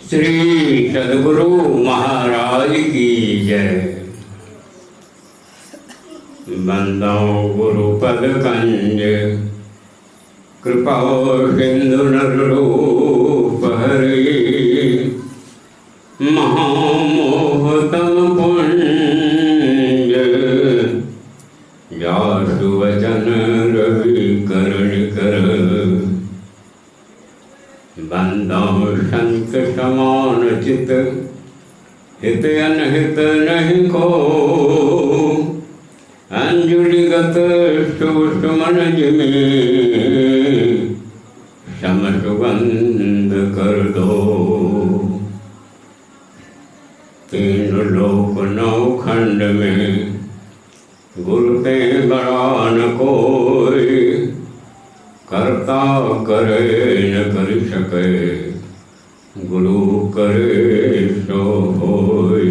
श्री सद्गुरु महाराज की जय। बंदो गुरु पद कंज कृपा सिंधु नरूप हरि। महामोहतम पुंज जासु वचन रवि करण कर। बंदो संत समान चित हित अनहित नहीं को। अंजुलिगत सुमन जिमे सम सुगंध कर दो। तीन लोक नौ खंड में गुरु ते बड़ा न कोई। करता करे न कर सके गुरु करे सो होय।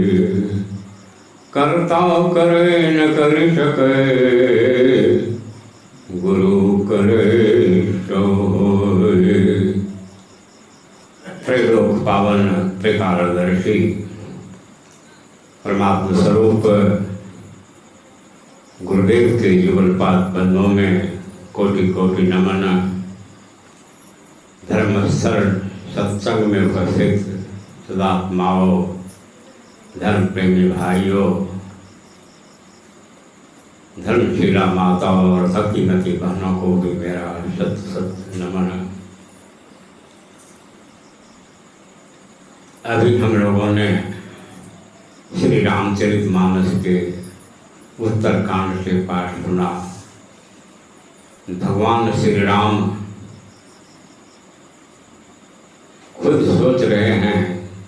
करता करे न कर सके गुरु करे सो होय। त्रैलोक पावन त्रिकालदर्शी परमात्मा स्वरूप गुरुदेव के युगलपाद बंधों में कोटि कोटि नमन। धर्मस्थल सत्संग में उपस्थित सदात्माओं, धर्म प्रेमी भाइयों, धर्मशीला माताओं और भक्तिमती बहनों को भी मेरा सत सत नमन। अभी हम लोगों ने श्री रामचरितमानस के उत्तरकांड से पाठ सुना। भगवान श्री राम खुद सोच रहे हैं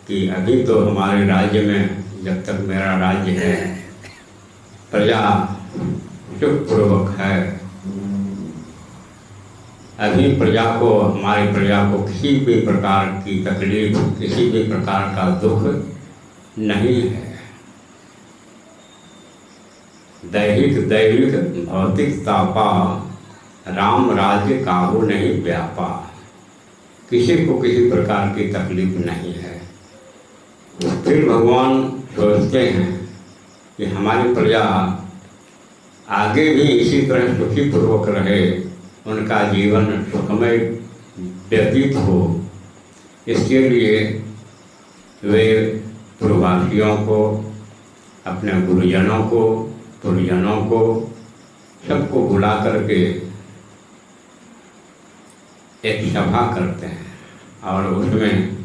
कि अभी तो हमारे राज्य में, जब तक मेरा राज्य है, प्रजा सुखपूर्वक है। अभी प्रजा को, हमारी प्रजा को किसी भी प्रकार की तकलीफ, किसी भी प्रकार का दुख नहीं है। दैहिक दैविक भौतिक तापा राम राज्य काहू नहीं व्यापा। किसी को किसी प्रकार की तकलीफ नहीं है। फिर भगवान सोचते हैं कि हमारी प्रजा आगे भी इसी तरह सुखी पूर्वक रहे, उनका जीवन सुखमय व्यतीत हो। इसके लिए वे पूर्ववासियों को, अपने गुरुजनों को, पुरजनों को, सबको बुला करके एक सभा करते हैं और उसमें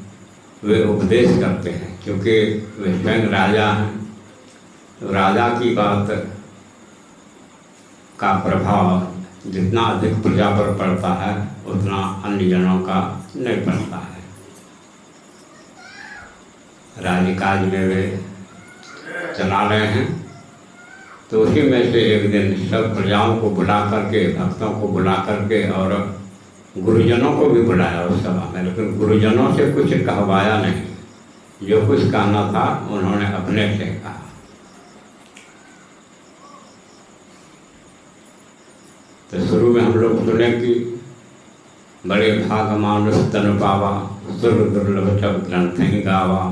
वे उपदेश करते हैं। क्योंकि वे स्वयं राजा हैं, तो राजा की बात का प्रभाव जितना अधिक प्रजा पर पड़ता है उतना अन्य जनों का नहीं पड़ता है। राजकाज में वे चला रहे हैं, तो उसी में से एक दिन सब प्रजाओं को बुला करके, भक्तों को बुला करके और गुरुजनों को भी बुलाया उस सभा में। लेकिन गुरुजनों से कुछ कहवाया नहीं। जो कुछ कहना था उन्होंने अपने से कहा। तो शुरू में हम लोग सुने कि बड़े भाग मानुष तन पावा, सुर दुर्लभ सब ग्रंथ ही गावा।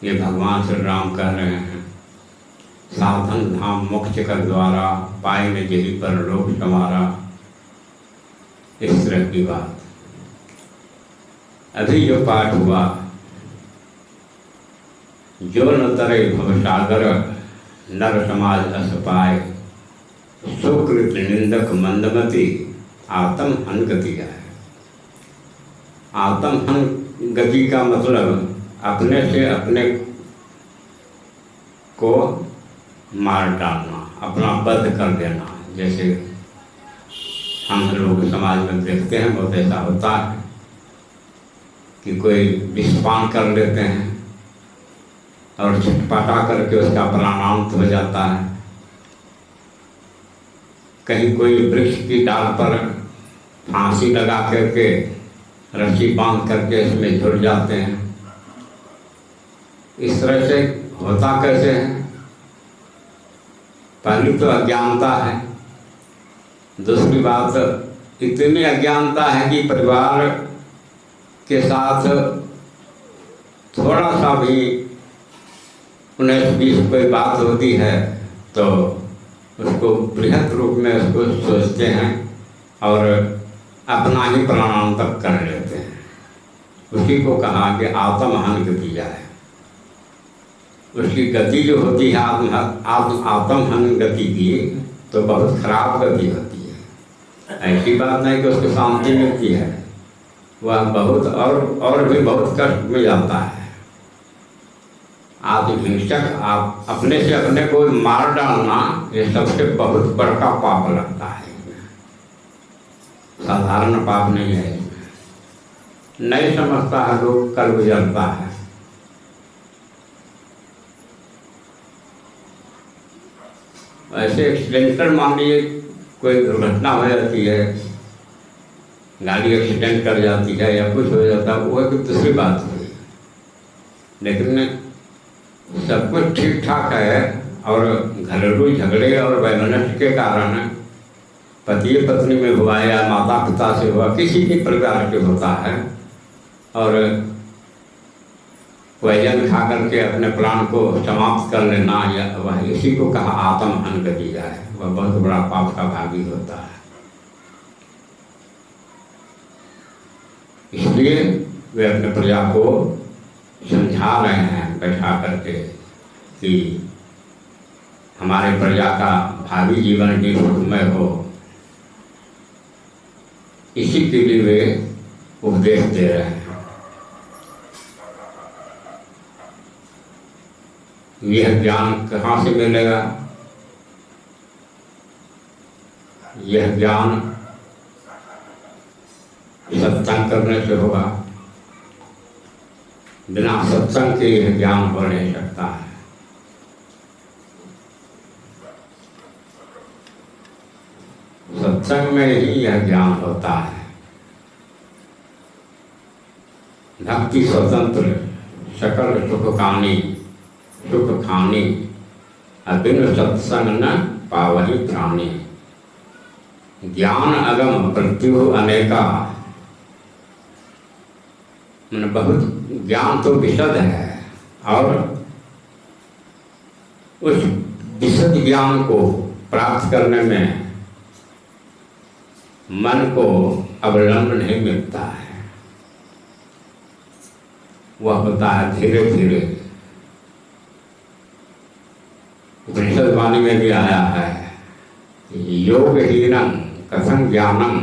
ये भगवान श्री राम कह रहे हैं। साधन धाम मोक्ष कर द्वारा, पाए न जेहि पर लोक संवारा। इस तरह की बात। अभी जो पाठ हुआ, जो न तरे भवसागर नर समाज अस पाए। सुकृत निंदक मंदमती आत्म हन गति है। आत्म हन गति का मतलब अपने से अपने को मार डालना, अपना वध कर देना। जैसे हम लोग समाज में देखते हैं, बहुत ऐसा होता है कि कोई विषपान कर लेते हैं और छटपटा करके उसका प्राणांत हो जाता है। कहीं कोई वृक्ष की डाल पर फांसी लगा करके रस्सी बांध करके इसमें झुल जाते हैं। इस तरह से होता कैसे है? पहली तो अज्ञानता है, दूसरी बात इतनी अज्ञानता है कि परिवार के साथ थोड़ा सा भी 19-20 कोई बात होती है तो उसको बृहद रूप में उसको सोचते हैं और अपना ही प्राणांतक कर लेते हैं। उसी को कहा कि आत्महन गति है। उसकी गति जो होती है आत्महन गति की, तो बहुत खराब गति होती है। ऐसी बात नहीं कि उसको शांति मिलती है, वह बहुत और भी बहुत कष्ट में जाता है। आत्महिंसक आप अपने से अपने को मार डालना, ये सबसे बहुत बड़का पाप लगता है। साधारण पाप नहीं है। नहीं समझता है लोग, कल गुजरता है। ऐसे एक्सीडेंटल मान लीजिए कोई दुर्घटना हो जाती है, गाड़ी एक्सीडेंट कर जाती है या कुछ हो जाता है, वो एक दूसरी बात है। लेकिन सब कुछ ठीक ठाक है और घरेलू झगड़े और वैमनस्य के कारण पति पत्नी में हुआ या माता पिता से हुआ, किसी भी प्रकार से होता है, और वजन खा करके अपने प्राण को समाप्त कर लेना, या वह इसी को कहा आत्महन गति है। वह बहुत बड़ा पाप का भागी होता है। इसलिए वे अपने प्रजा को समझा रहे हैं बैठा करके कि हमारे प्रजा का भावी जीवन भी सुखमय हो। इसी के लिए वे उपदेश दे रहे हैं। यह ज्ञान कहाँ से मिलेगा? यह ज्ञान सत्संग करने से होगा। बिना सत्संग के यह ज्ञान हो नहीं सकता है। सत्संग में ही यह ज्ञान होता है। भक्ति स्वतंत्र सकल सुख खानी अबिन सत्संग न पावहि प्राणी। ज्ञान अगम प्रत्यु अनेका, बहुत ज्ञान तो विशद है, और उस विशद ज्ञान को प्राप्त करने में मन को अवलंब नहीं मिलता है। वह होता है धीरे धीरे। उपनिषद वाणी में भी आया है, योगहीनं कथं ज्ञानं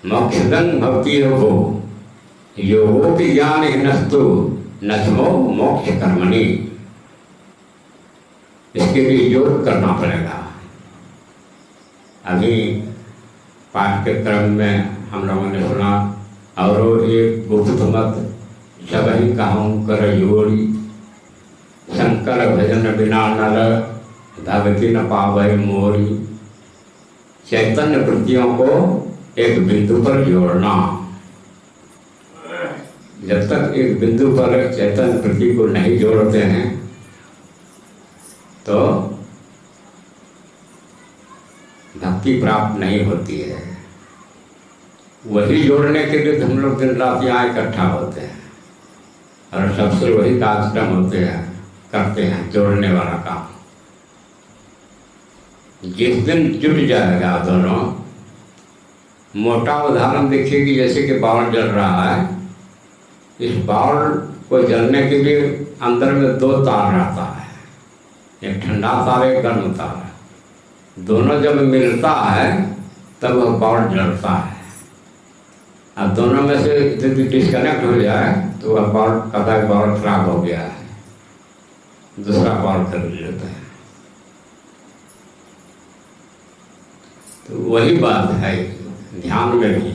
मोक्षदं भक्ति योगो, योगोपि ज्ञानहीनस्तु नष्मो मोक्ष कर्मणि। इसके लिए योग करना पड़ेगा। अभी पाठ्यक्रम में हम लोगों ने सुना, और एक गुप्त मत सबही कहूँ कर जोड़ी, शंकर भजन बिना नर भगति न पावै मोरी। चैतन्य वृत्तियों को एक बिंदु पर जोड़ना। जब तक एक बिंदु पर चैतन्य वृत्ति को नहीं जोड़ते हैं तो भक्ति प्राप्त नहीं होती है। वही जोड़ने के लिए हम लोग दिन रात यहाँ इकट्ठा होते हैं, और सबसे वही कार्यक्रम होते हैं, करते हैं जोड़ने वाला काम। जिस दिन जुट जाएगा दोनों, मोटा उदाहरण देखिए कि जैसे कि बाल जल रहा है, इस बाल को जलने के लिए अंदर में 2 तार रहता है, एक ठंडा तार एक गर्म तार। दोनों जब मिलता है तब वह बाल जलता है। अब दोनों में से यदि डिस्कनेक्ट हो जाए तो वह बाल कदा बाल खराब हो गया है, दूसरा बाल खरीद लेता है। तो वही बात है ध्यान में भी,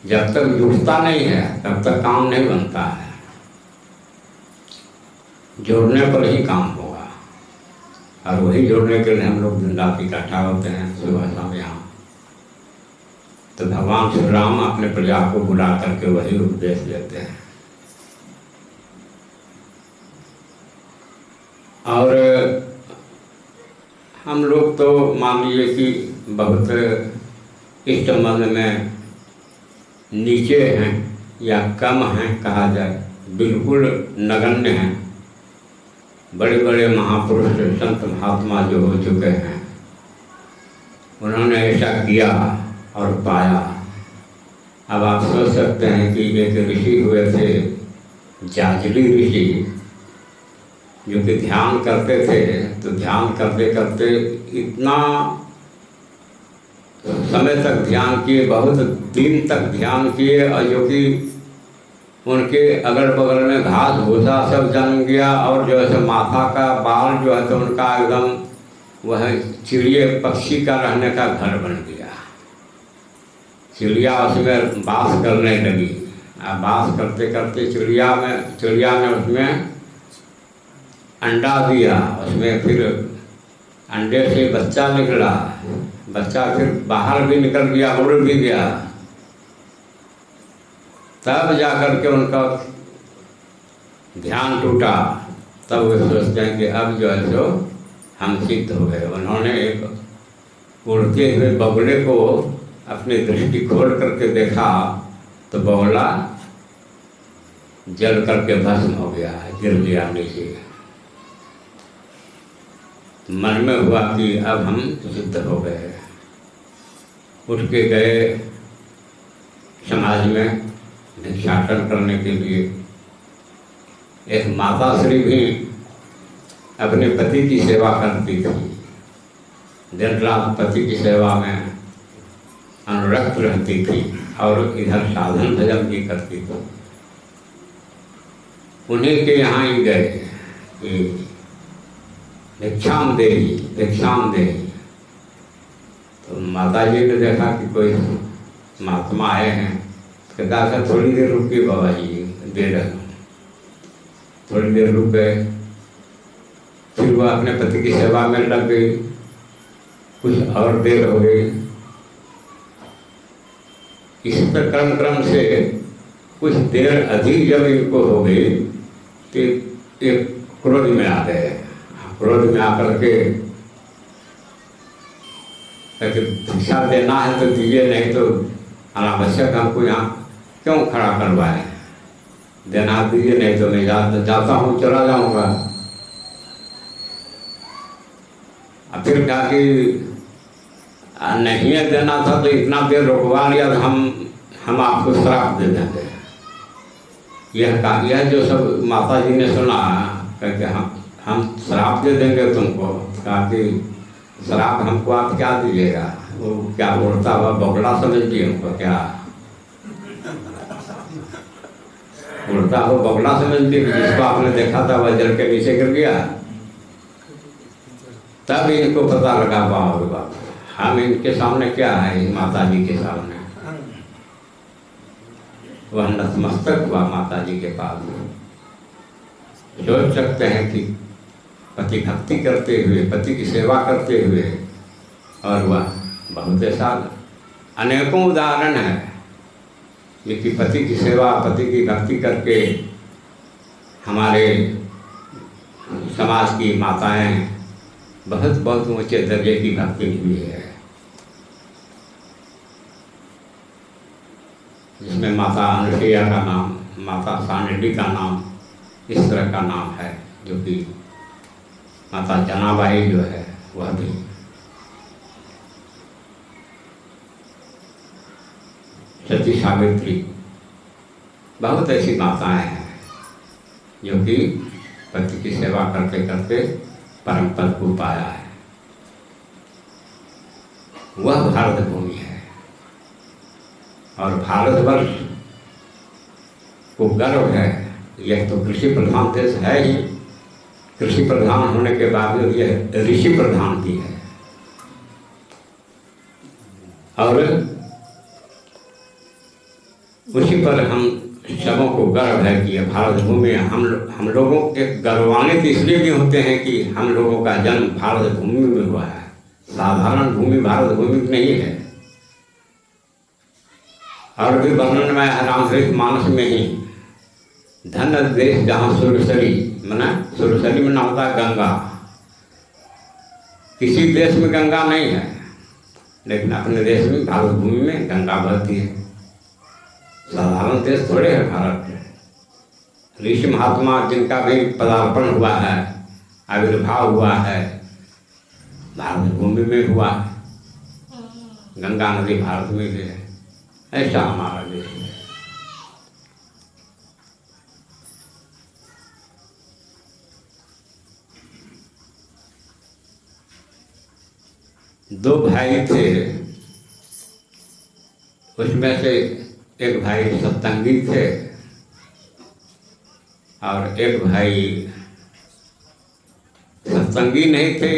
जब तक जुड़ता नहीं है तब तक काम नहीं बनता है। जोड़ने पर ही काम होगा, और वही जोड़ने के लिए हम लोग दिन रात इकट्ठा होते हैं सुबह शाम यहाँ। तो भगवान श्री राम अपने प्रजा को बुला करके वही उपदेश देते हैं। और हम लोग तो मान लीजिए कि बहुत इस संबंध में नीचे हैं या कम हैं कहा जाए, बिल्कुल नगण्य हैं। बड़े बड़े महापुरुष संत महात्मा जो हो चुके हैं उन्होंने ऐसा किया और पाया। अब आप सोच सकते हैं कि एक ऋषि हुए थे जाजली ऋषि, जो कि ध्यान करते थे, तो ध्यान करते करते इतना समय तक ध्यान किए, बहुत दिन तक ध्यान किए, और जो कि उनके अगल बगल में घास भूसा सब जम गया, और जो है माथा का बाल जो है तो उनका एकदम वह चिड़िया पक्षी का रहने का घर बन गया। चिड़िया उसमें बास करने लगी। अब बास करते करते चिड़िया ने उसमें अंडा दिया, उसमें फिर अंडे से बच्चा निकला, बच्चा फिर बाहर भी निकल गया, उड़ भी गया। तब जाकर के उनका ध्यान टूटा। तब वे सोचते हैं कि अब जो है सो हम सिद्ध हो गए। उन्होंने एक उड़ते हुए बगुले को अपनी दृष्टि खोल करके देखा तो बगुला जल करके भस्म हो गया, गिर गया नीचे। मन में हुआ कि अब हम सिद्ध हो गए। उठ के गए समाज में भिक्षाटन करने के लिए। एक माता श्री भी अपने पति की सेवा करती थी, दिन रात पति की सेवा में अनुरक्त रहती थी और इधर साधन भजन भी करती थी। उन्हीं के यहाँ ही गए कि भिक्षाम दे। तो माता जी ने देखा कि कोई महात्मा आए हैं, तो कहा थोड़ी देर रुकिए बाबा जी, दे रहे हूँ। थोड़ी देर रुक गए, फिर वह अपने पति की सेवा में लग गई। कुछ और देर हो गई। इसी पर क्रम से कुछ देर अधिक जब इनको हो गई तो एक क्रोध में आ गए। क्रोध में आकर के भिक्षा देना है तो दीजिए, नहीं तो अनावश्यक हमको यहाँ क्यों खड़ा करवाए, देना दीजिए, नहीं तो मैं जाता हूँ, चला जाऊँगा। फिर कहा कि नहीं देना था तो इतना देर रुकवा लिया तो हम आपको श्राप दे देंगे। यह जो सब माता जी ने सुना, कहते हम श्राप दे देंगे तुमको। कहा कि श्राप हमको आप क्या दीजिएगा, वो क्या उड़ता हुआ बगुला समझ लिए हमको, क्या उड़ता हुआ बगुला समझ लिए, जिसको आपने देखा था वह जल के नीचे गिर गया। तब इनको पता लगा बाप हम इनके सामने क्या है, माता जी के सामने। वह नतमस्तक हुआ माता जी के पास। सोच सकते हैं कि पति भक्ति करते हुए, पति की सेवा करते हुए, और वह बहुत ऐसा अनेकों उदाहरण है कि पति की सेवा, पति की भक्ति करके हमारे समाज की माताएं बहुत ऊंचे दर्जे की भक्ति हुई है, जिसमें माता अनुसुईया का नाम, माता सानिडी का नाम, इस तरह का नाम है, जो कि माता जनाबाई जो है वह भी। सती सावित्री, बहुत ऐसी माताएं हैं जो कि पति की सेवा करते करते परम पद को पाया है। वह भारत भूमि है और भारतवर्ष को गर्व है। यह तो कृषि प्रधान देश है ही, कृषि प्रधान होने के बावजूद यह ऋषि प्रधान भी है। और उसी पर हम सबों को गर्व है कि यह भारत भूमि है। हम लोगों के गर्वान्वित इसलिए भी होते हैं कि हम लोगों का जन्म भारत भूमि में हुआ है। साधारण भूमि भारत भूमि नहीं है। और भी वर्णन में रामचरित मानस में ही धन देश जहाँ सुरसरी, मना सुरसरी में नाम होता है गंगा। किसी देश में गंगा नहीं है, लेकिन अपने देश में भारत भूमि में गंगा बहती है। साधारण देश थोड़े है भारत में, ऋषि महात्मा जिनका भी पदार्पण हुआ है, आविर्भाव हुआ है, भारत भूमि में हुआ है। गंगा नदी भारत में भी है, ऐसा हमारा देश है। दो भाई थे, उसमें से एक भाई सत्संगी थे और एक भाई सत्संगी नहीं थे।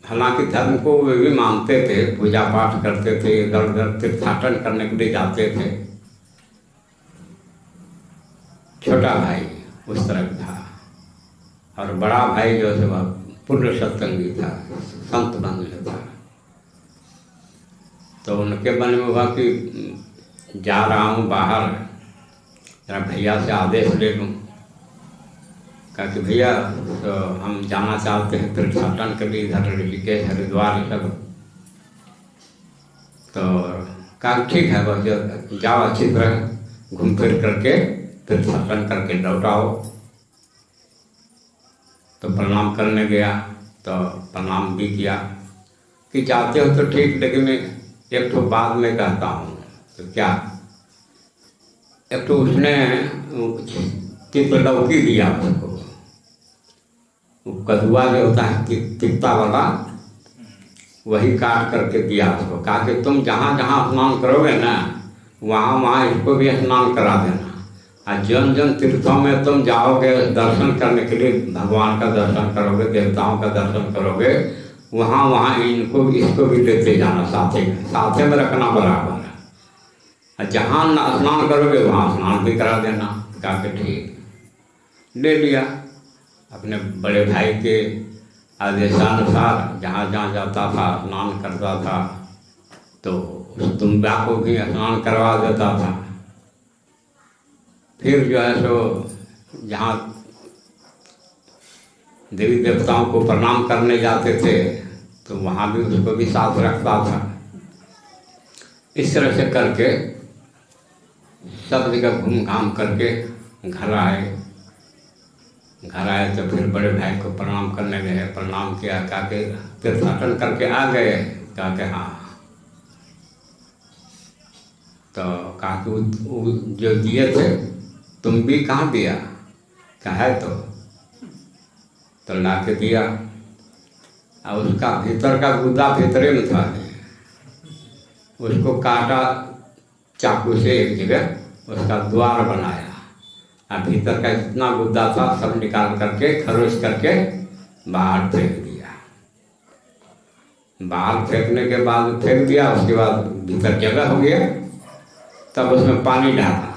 हालांकि धर्म को वे भी मानते थे, पूजा पाठ करते थे, इधर उधर तीर्थाटन करने के लिए जाते थे। छोटा भाई उस तरह था और बड़ा भाई जो है वह पूर्ण सत्संगी था, संत बन गया था। तो उनके मन में हुआ कि जा रहा हूँ बाहर, जरा भैया से आदेश ले लूँ। कहा कि भैया तो हम जाना चाहते हैं तीर्थाटन के लिए, इधर ऋषिकेश हरिद्वार ये सब। तो कहा ठीक है, बस जाओ, अच्छी तरह घूम फिर करके तीर्थाटन करके लौट आओ। तो प्रणाम करने गया, तो प्रणाम भी किया कि जाते हो तो ठीक, लेकिन एक तो बात में कहता हूँ। तो क्या? एक तो उसने तितलौकी दिया उसको, वो कदुआ जो होता है तिक्ता वाला, वही काट करके दिया उसको। कहा कि तुम जहाँ जहाँ स्नान करोगे ना, वहाँ वहाँ इसको भी स्नान करा देना। और जन जन तीर्थों में तुम जाओगे दर्शन करने के लिए, भगवान का दर्शन करोगे, देवताओं का दर्शन करोगे, वहाँ वहाँ इनको इसको भी लेते जाना, साथे में रखना बराबर है। और जहाँ स्नान करोगे वहाँ स्नान भी करा देना। कहा कि ठीक, ले लिया। अपने बड़े भाई के आदेशानुसार जहाँ जहाँ जाता था, स्नान करता था, तो उस तुम्बा को भी स्नान करवा देता था। फिर जो है सो जहाँ देवी देवताओं को प्रणाम करने जाते थे, तो वहाँ भी उसको भी साथ रखता था। इस तरह से करके सब जगह घूम घाम करके घर आए। तो फिर बड़े भाई को प्रणाम करने गए, प्रणाम किया। कहा कि तीर्थाटन करके आ गए? कहा कि हाँ। तो कहा कि जो दिए थे तुम भी कहाँ दिया? कहा है तो ला के दिया। और उसका भीतर का गुद्दा भीतरे में था, उसको काटा चाकू से, एक जगह उसका द्वार बनाया और भीतर का जितना गुद्दा था सब निकाल करके खरोच करके बाहर फेंक दिया। बाहर फेंकने के बाद फेंक दिया, उसके बाद भीतर जगह हो गया। तब उसमें पानी डाला।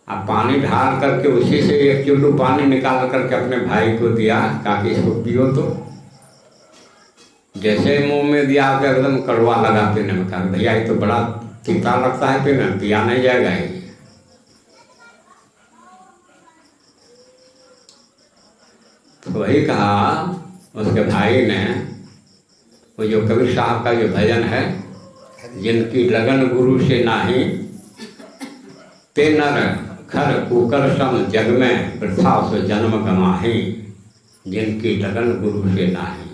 अब पानी ढाल करके उसी से एक चुल्लू पानी निकाल करके अपने भाई को दिया। कहा कि इसको पियो। तो जैसे मुंह में दिया तो एकदम कड़वा लगा पीने में। कहा भैया ये तो बड़ा तीता लगता है, पीने पिया नहीं जाएगा ये। तो वही कहा उसके भाई ने, वो जो कबीर साहब का जो भजन है, जिनकी लगन गुरु से नाही, ते नर खर कुकर सम जग में वृथा सो जन्म गमाही। जिनकी लगन गुरु से नाही,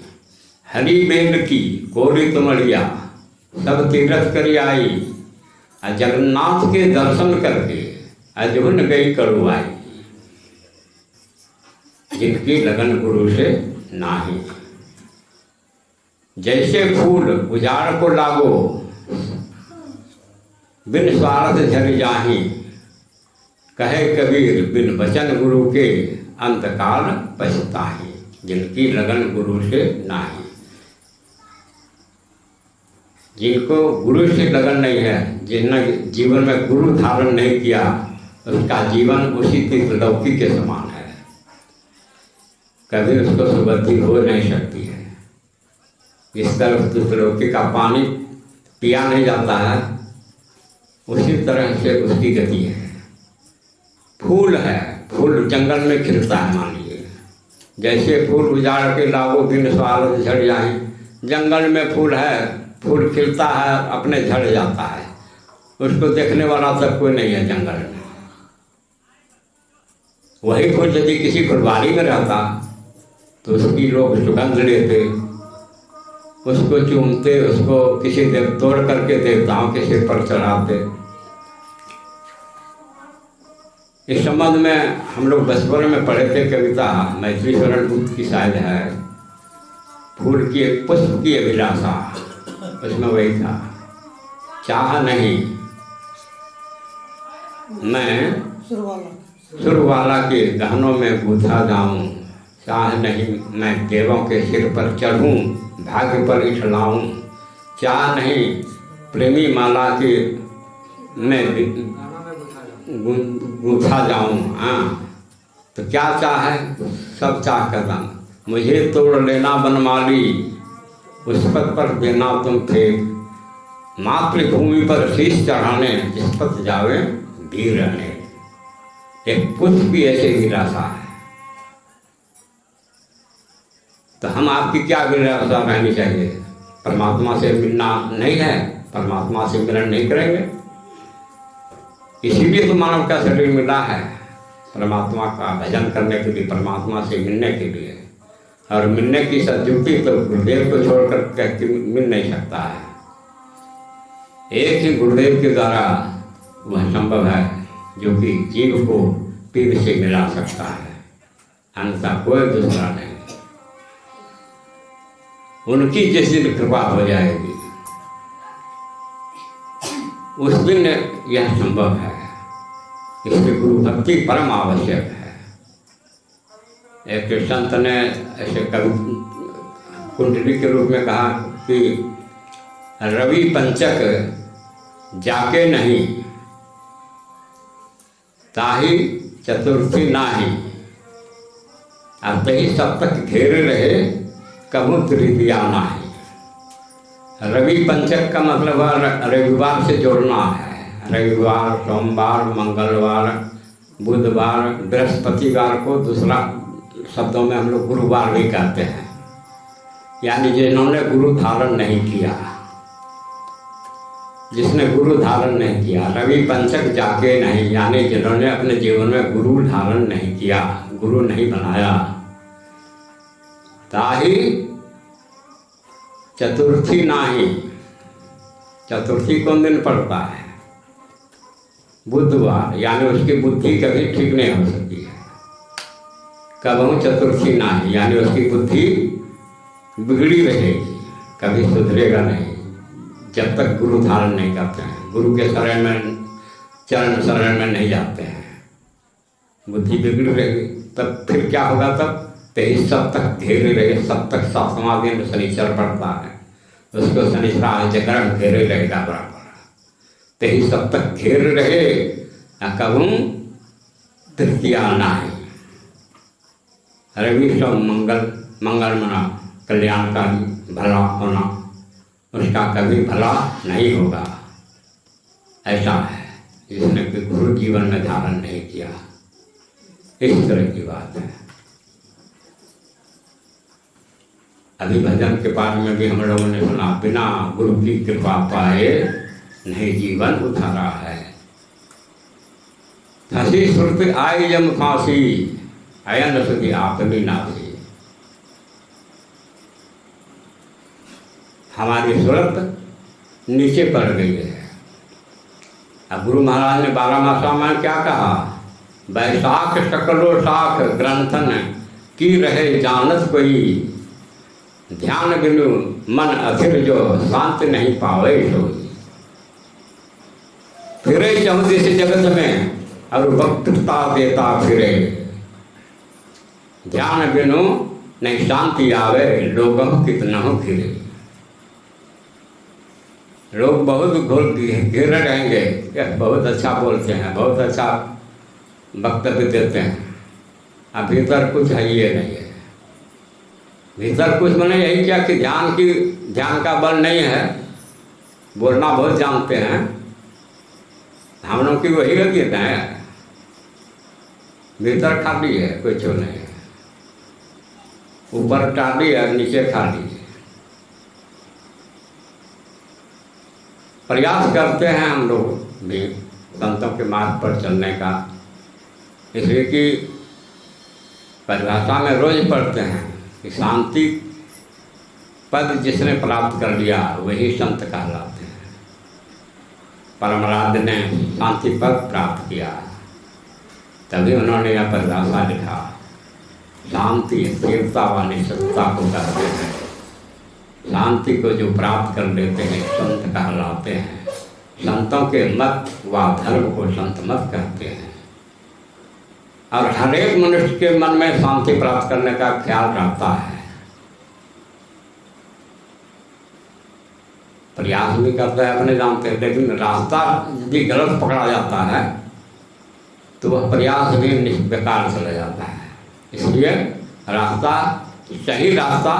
हरि बेल की कोरी तुमड़िया, सब तीरथ करी आई। जगन्नाथ के दर्शन करके अजहुन गई करुआई। जिनकी लगन गुरु से नाही, जैसे फूल उजाड़ को लागो, बिन स्वार्थ झर जाही। कहे कबीर बिन वचन गुरु के, अंतकाल पछताही। जिनकी लगन गुरु से नाही, जिनको गुरु से लगन नहीं है, जिन्होंने जीवन में गुरु धारण नहीं किया, उसका जीवन उसी तितलौकी के समान है, कभी उसको सुगंधी हो नहीं सकती है। जिस तरह तितलौकी का पानी पिया नहीं जाता है, उसी तरह से उसकी गति है। फूल है, फूल जंगल में खिलता है, मान लीजिए जैसे फूल उजाड़ के लाओ बिन स्वार्थ झड़ जाए। जंगल में फूल है, फूल खिलता है, अपने झड़ जाता है, उसको देखने वाला सब कोई नहीं है जंगल में। वही फूल यदि किसी फुलवारी में रहता तो उसकी लोग सुगंध लेते, उसको चूमते, उसको किसी तोड़ करके देवताओं के सिर पर चढ़ाते। इस संबंध में हम लोग बचपन में पढ़े थे कविता, मैथिली शरण गुप्त की शायद है, फूल की पुष्प की अभिलाषा। उसमें वही था, चाह नहीं मैं सुरवाला के गहनों में गूंथा जाऊं, चाह नहीं मैं देवों के सिर पर चढ़ूं, भाग्य पर इठलाऊं, चाह नहीं प्रेमी माला के मैं गूंथा जाऊं। हाँ, तो क्या चाह है? सब चाह कदम, मुझे तोड़ लेना बनमाली, उस पद पर देना तुम थे, मातृभूमि पर शीश चढ़ाने, जिस पद जावे वीर रहने। एक पुष्प की ऐसे विलासा है, तो हम आपकी क्या विलासा रहनी चाहिए? परमात्मा से मिलना नहीं है, परमात्मा से मिलन नहीं करेंगे। इसीलिए तो मानव का शरीर मिला है, परमात्मा का भजन करने के लिए, परमात्मा से मिलने के लिए। और मिलने की सद्युक्ति तो गुरुदेव को छोड़कर व्यक्ति मिल नहीं सकता है। एक ही गुरुदेव के द्वारा वह संभव है जो कि जीव को पीर से मिला सकता है, अन्यथा कोई दूसरा नहीं। उनकी जिस दिन कृपा हो जाएगी उस दिन यह संभव है। इसलिए गुरु भक्ति परम आवश्यक है। एक संत ने ऐसे कवि कुंडली के रूप में कहा कि रवि पंचक जाके नहीं, ताही चतुर्थी नाही, अब तही सप्तक घेरे रहे, कबू तृतीया नाही। रवि पंचक का मतलब रविवार से जोड़ना है। रविवार, सोमवार, मंगलवार, बुधवार, बृहस्पतिवार को दूसरा शब्दों में हम लोग गुरुवार भी कहते हैं, यानी जिन्होंने गुरु धारण नहीं किया, जिसने गुरु धारण नहीं किया। रवि पंचक जाके नहीं, यानी जिन्होंने अपने जीवन में गुरु धारण नहीं किया, गुरु नहीं बनाया। ताही चतुर्थी नाही, चतुर्थी कौन दिन पड़ता है? बुधवार, यानी उसकी बुद्धि कभी ठीक नहीं हो सकती है। कबहू चतुर्थी नाही, यानी उसकी बुद्धि बिगड़ी रहेगी, कभी सुधरेगा नहीं जब तक गुरु धारण नहीं करते हैं, गुरु के शरण में, चरण शरण में नहीं जाते हैं। बुद्धि बिगड़ रहेगी, तब फिर क्या होगा? तब 23 सप्तक घेरे रहे, सप्तक 7वां दिन शनिचर पड़ता है, उसको शनिचर जगरण घेरे रहेगा बराबर। 23 सप्तक घेर रहे, कबू तृतीया नाही। रवि सोम मंगल मना कल्याणकारी भला होना, उसका कभी भला नहीं होगा। ऐसा है जिसने कि गुरु जीवन में धारण नहीं किया। इस तरह की बात है। अभी भजन के पाठ में भी हम लोगों ने सुना, बिना गुरु की कृपा पाए नहीं जीवन उधारा है। फंसी सुरत आई जम फांसी, अयन सुधी आपनी नासी। हमारी सूरत नीचे पड़ गई है। अब गुरु महाराज ने 12 मासा में क्या कहा? बैसाख सकलो साख ग्रंथन की रहे जानत कोई, ध्यान बिनु मन अथिर जो शांत नहीं पावे सोई। फिरे चौदह से जगत में और वक्तृता देता फिरे, ध्यान बिनु नहीं शांति आवे, लोगों कितना हो फिरे। लोग बहुत घेरे रहेंगे, बहुत अच्छा बोलते हैं, बहुत अच्छा वक्तव्य देते हैं, अब भीतर कुछ है ये नहीं है। भीतर कुछ मैंने यही किया कि ध्यान का बल नहीं है, बोलना बहुत जानते हैं, हम लोग की वही गति है, भीतर खाली है, कुछ नहीं है। ऊपर टाली है, नीचे खाली है। प्रयास करते हैं हम लोग भी संतों के मार्ग पर चलने का, इसलिए कि परिभाषा में रोज पढ़ते हैं कि शांति पद जिसने प्राप्त कर लिया वही संत कहलाते हैं। परमराध ने शांति पद प्राप्त किया, तभी उन्होंने यह परिभाषा लिखा। शांति स्थिरता वाली सत्ता को कहते हैं। शांति को जो प्राप्त कर लेते हैं संत कहलाते हैं। संतों के मत व धर्म को संत मत कहते हैं। और हर एक मनुष्य के मन में शांति प्राप्त करने का ख्याल रहता है, प्रयास भी करता है, अपने जानते हैं, लेकिन रास्ता यदि गलत पकड़ा जाता है तो वह प्रयास भी बेकार चला जाता है। इसलिए रास्ता, सही रास्ता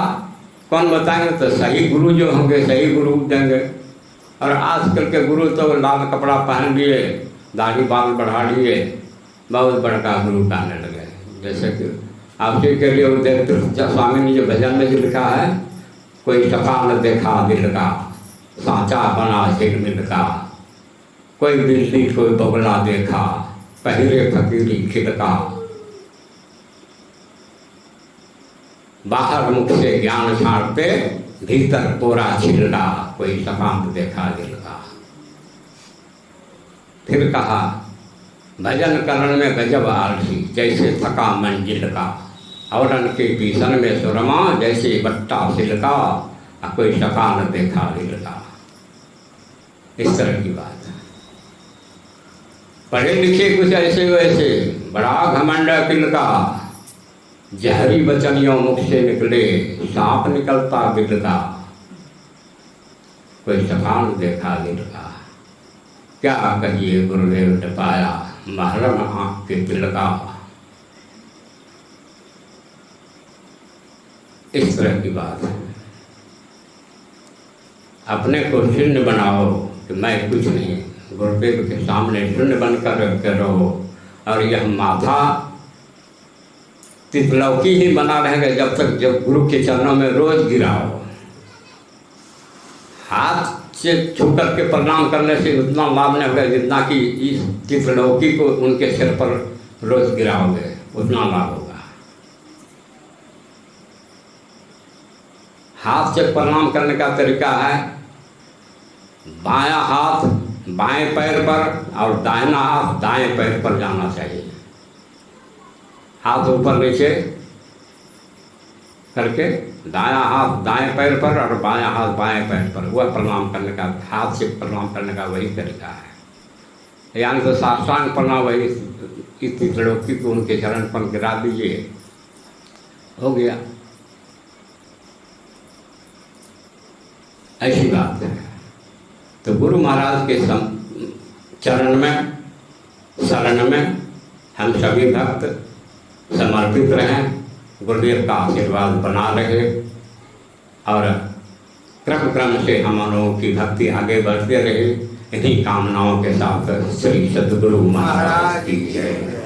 कौन बताएंगे? तो सही गुरु जो होंगे, सही गुरु देंगे। और आजकल के गुरु तो लाल कपड़ा पहन लिए, दाढ़ी बाल बढ़ा लिए, बहुत बड़का गुरु कहने लगे। जैसे कि आपके के लिए देखते स्वामी ने जो भजन में जो लिखा है, कोई सफा न देखा दिल का, सांचा बना सिर मिल का, कोई बिल्ली कोई बगला देखा, पहले फकीरी खिलका, बाहर मुख से ज्ञान छाड़ते, भीतर कोरा छिलका, कोई सफांत देखा दिल का। फिर कहा भजन करण में गजब आलसी, जैसे थका मंजिल का, औरन के पीसन में सुरमा, जैसे बट्टा सिलका, कोई सफा न देखा दिल का। इस तरह की बात है। पढ़े लिखे कुछ ऐसे वैसे, बड़ा घमंड अकिल का, जहरी बचनियों मुख से निकले, सांप निकलता बिल का, कोई सफान देखा दिल का। क्या कहिए गुरुदेव ने पाया, महरम आँख के दिल का। इस तरह की बात है। अपने को शून्य बनाओ कि मैं कुछ नहीं, गुरुदेव के सामने शून्य बनकर रखते रहो। और यह माथा तितलौकी ही बना रहेगा जब तक जब गुरु के चरणों में रोज गिराओ। हाथ से छू करके प्रणाम करने से उतना लाभ नहीं होगा जितना कि इस तितलौकी को उनके सिर पर रोज गिराओगे, उतना लाभ होगा। हाथ से प्रणाम करने का तरीका है, बायां हाथ बाएं पैर पर और दाहिना हाथ दाएं पैर पर जाना चाहिए। हाथ ऊपर नीचे करके दायां हाथ दाएं पैर पर और बायां हाथ बाएं पैर पर, वह प्रणाम करने का, हाथ से प्रणाम करने का वही तरीका है। यानी तो साष्टांग प्रणाम वही, इस तितलौकी को उनके चरण पर गिरा दीजिए, हो गया। ऐसी बात है। तो गुरु महाराज के चरण में, शरण में हम सभी भक्त समर्पित रहें, गुरुदेव का आशीर्वाद बना रहे और क्रम से हम लोगों की भक्ति आगे बढ़ते रहे। इन्हीं कामनाओं के साथ श्री सद्गुरु महाराज की जय।